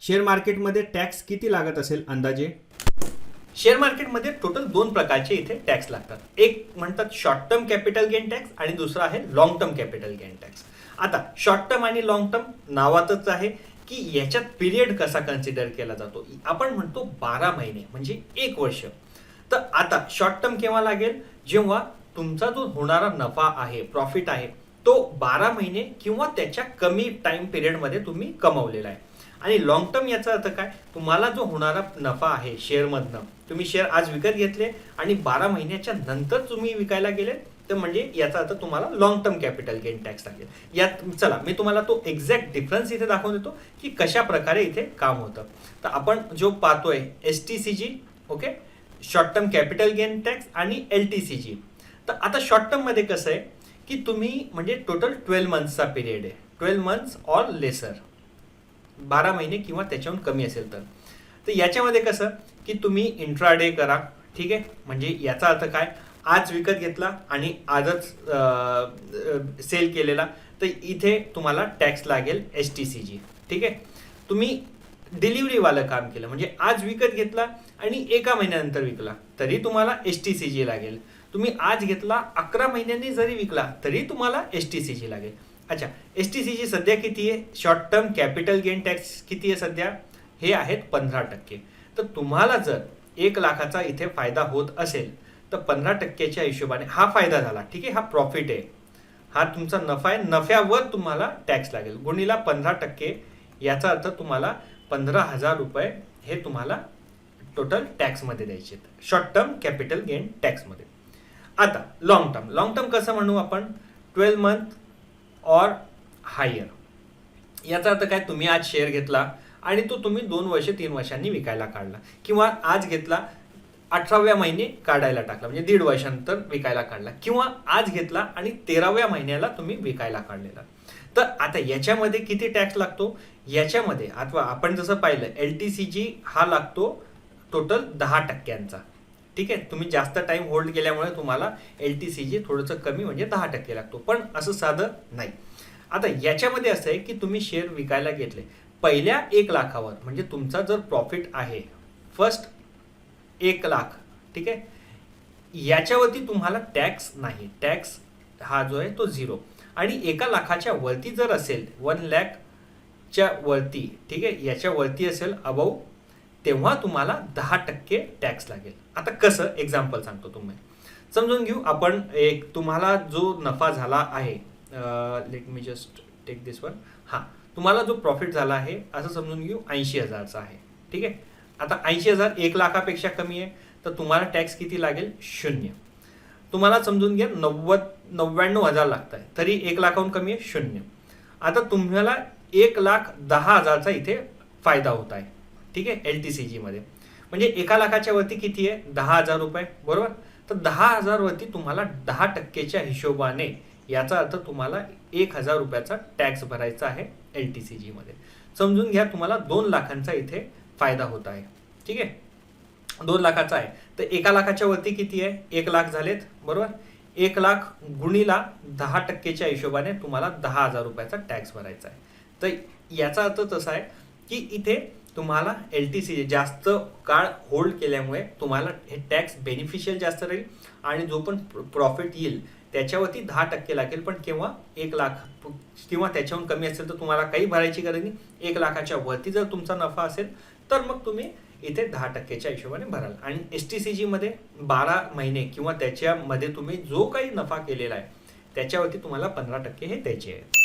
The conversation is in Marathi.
शेअर मार्केटमध्ये टॅक्स किती लागत असेल अंदाजे? शेअर मार्केटमध्ये टोटल दोन प्रकारचे इथे टॅक्स लागतात. एक म्हणतात short term capital gain tax आणि दुसरा आहे long term capital gain tax. आता शॉर्ट टर्म आणि लॉंग टर्म नावातच आहे की याच्यात पिरियड कसा कन्सिडर केला जातो. आपण म्हणतो 12 महिने म्हणजे 1 वर्ष. तर आता शॉर्ट टर्म केव्हा लागेल, जेव्हा तुमचा जो होणारा नफा आहे, प्रॉफिट आहे, तो 12 महिने किंवा त्याच्या कमी टाइम पिरियडमध्ये तुम्ही कमवलेला आहे. आणि लॉंग टर्म याचा अर्थ काय, तुम्हाला जो होणारा नफा आहे शेअरमधनं, तुम्ही शेअर आज विकत घेतले आणि 12 महिन्याच्या नंतर तुम्ही विकायला गेले, तर म्हणजे याचा अर्थ तुम्हाला long term capital gain tax लागेल. यात चला मी तुम्हाला तो एक्झॅक्ट डिफरन्स इथे दाखवून देतो की कशा प्रकारे इथे काम होतं. तर आपण जो पाहतोय STCG, okay, short term capital gain tax आणि LTCG. तर आता शॉर्ट टर्म मध्ये कसं आहे की तुम्ही म्हणजे टोटल 12 मंथ्सचा पिरियड आहे, 12 मंथ्स ऑर लेसर, 12 महिने किंवा त्याच्याहून कमी असेल तर याच्यामध्ये कसं की तुम्ही इंट्राडे करा, ठीक आहे. म्हणजे याचा अर्थ काय, आज विकत घेतला आणि आजच सेल केलेला, तर इथे तुम्हाला टॅक्स लागेल STCG, ठीक आहे. तुम्ही डिलिव्हरीवालं काम केलं म्हणजे आज विकत घेतला आणि 1 महिन्यानंतर विकला तरी तुम्हाला STCG लागेल. तुम्ही आज घेतला 11 महिन्यांनी जरी विकला तरी तुम्हाला STCG लागेल. अच्छा, STCG सध्या किती आहे, short term capital gain tax किती आहे सध्या, हे आहेत 15%. तर तुम्हाला जर 1 लाखाचा इथे फायदा होत असेल तर 15%च्या हिशोबाने हा फायदा झाला, ठीक आहे. हा प्रॉफिट आहे, हा तुमचा नफा आहे, नफ्यावर तुम्हाला टॅक्स लागेल. गुणीला 15%, याचा अर्थ तुम्हाला 15,000 रुपये हे तुम्हाला टोटल टॅक्समध्ये द्यायचे शॉर्ट टर्म कॅपिटल गेन टॅक्समध्ये. आता लॉंग टर्म कसं म्हणू आपण, 12 मंथ ऑर हायर. याचा अर्थ काय, तुम्ही आज शेअर घेतला आणि तो तुम्ही 2 वर्ष 3 वर्षांनी विकायला काढला, किंवा आज घेतला 18व्या महिने काढायला टाकला म्हणजे 1.5 वर्षानंतर विकायला काढला, किंवा आज घेतला आणि 13व्या महिन्याला तुम्ही विकायला काढलेला. तर आता याच्यामध्ये किती टॅक्स लागतो, याच्यामध्ये अथवा आपण जसं पाहिलं LTCG हा लागतो टोटल 10%चा, ठीक आहे. तुम्ही जास्त टाइम होल्ड केल्यामुळे तुम्हाला LTCG थोडंसं कमी म्हणजे 10% लागतो, पण असं साधं नाही. आता याच्यामध्ये असं आहे की तुम्ही शेअर विकायला घेतले पहिल्या 1 लाखावर, म्हणजे तुमचा जर प्रॉफिट आहे फर्स्ट 1 लाख, ठीक आहे, याच्यावरती तुम्हाला टॅक्स नाही. टॅक्स हा जो आहे तो 0. आणि 1 लाखाच्या वरती जर असेल, 1 लाखच्या वरती, ठीक आहे, याच्या वरती असेल अबाऊ, तेव्हा तुम्हाला 10% टॅक्स लागेल. आता कसं, एक्झाम्पल सांगतो तुम्ही समजून घेऊ. आपण एक तुम्हाला जो नफा झाला आहे, लेट मी जस्ट टेक दिस वन, हां, तुम्हाला जो प्रॉफिट झाला आहे असं समजून घेऊ 80,000चा आहे, ठीक आहे. आता 80,000 1 लाखापेक्षा कमी आहे तर तुम्हाला टॅक्स किती लागेल, 0. तुम्हाला समजून घ्या 99,000 लागत आहे तरी 1 लाखाहून कमी आहे, 0. आता तुम्हाला 1,10,000चा इथे फायदा होत आहे, ठीक आहे, LTCG मध्ये. म्हणजे 1 लाखाच्या वरती किती आहे, 10,000 रुपये, बरोबर. तर 10,000 वरती तुम्हाला 10%च्या हिशोबाने, याचा अर्थ तुम्हाला 1,000 रुपयाचा टॅक्स भरायचा आहे LTCG मध्ये. समजून घ्या तुम्हाला 2 लाखांचा इथे फायदा होत आहे, ठीक आहे. 2 लाखाचा आहे तर 1 लाखाच्या वरती किती आहे, 1 लाख झालेत, बरोबर. 1 लाख गुणीला 10%च्या हिशोबाने तुम्हाला 10,000 रुपयाचा टॅक्स भरायचा आहे. तर याचा अर्थ तसा आहे की इथे तुम्हाला LTCG जास्त काळ होल्ड केल्यामुळे तुम्हाला हे टॅक्स बेनिफिशियल जास्त राहील आणि जो पण प्रॉफिट येईल त्याच्यावरती 10% लागेल. पण केव्हा, 1 लाख किंवा त्याच्याहून कमी असेल तर तुम्हाला काही भरायची गरज नाही. 1 लाखाच्या वरती जर तुमचा नफा असेल तर मग तुम्ही इथे 10%च्या हिशोबाने भराल. आणि STCG मध्ये 12 महिने किंवा त्याच्यामध्ये तुम्ही जो काही नफा केलेला आहे त्याच्यावरती तुम्हाला 15% हे द्यायचे आहे.